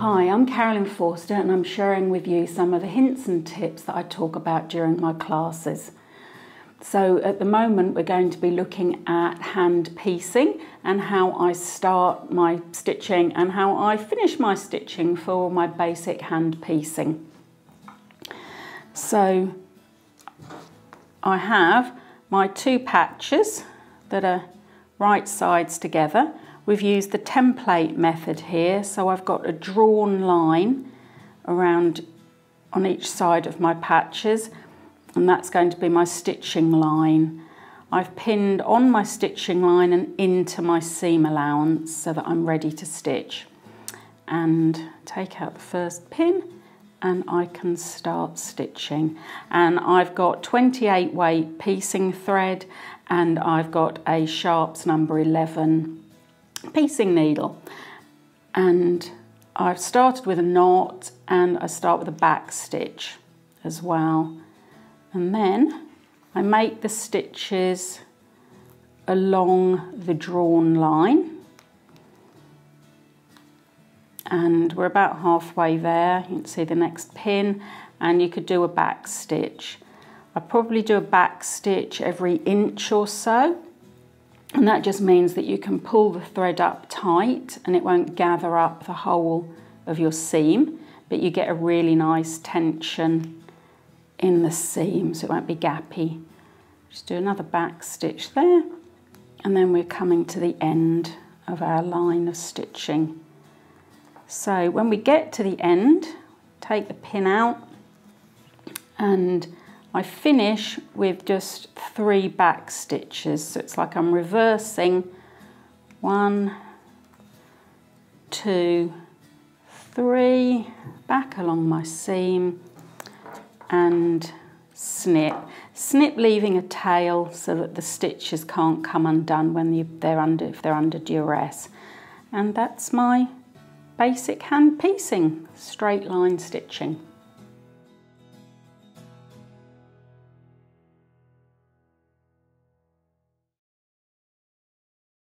Hi, I'm Carolyn Forster and I'm sharing with you some of the hints and tips that I talk about during my classes. So at the moment we're going to be looking at hand piecing and how I start my stitching and how I finish my stitching for my basic hand piecing. So I have my two patches that are right sides together. We've used the template method here, so I've got a drawn line around on each side of my patches, and that's going to be my stitching line. I've pinned on my stitching line and into my seam allowance so that I'm ready to stitch. And take out the first pin and I can start stitching. And I've got 28 weight piecing thread and I've got a Sharps number 11 piecing needle, and I've started with a knot and I start with a back stitch as well, and then I make the stitches along the drawn line, and we're about halfway there. You can see the next pin and you could do a back stitch. I probably do a back stitch every inch or so. And that just means that you can pull the thread up tight and it won't gather up the whole of your seam, but you get a really nice tension in the seam so it won't be gappy. Just do another back stitch there, and then we're coming to the end of our line of stitching. So when we get to the end, take the pin out and I finish with just 3 back stitches, so it's like I'm reversing 1, 2, 3, back along my seam and snip. Snip leaving a tail so that the stitches can't come undone when if they're under duress. And that's my basic hand piecing, straight line stitching.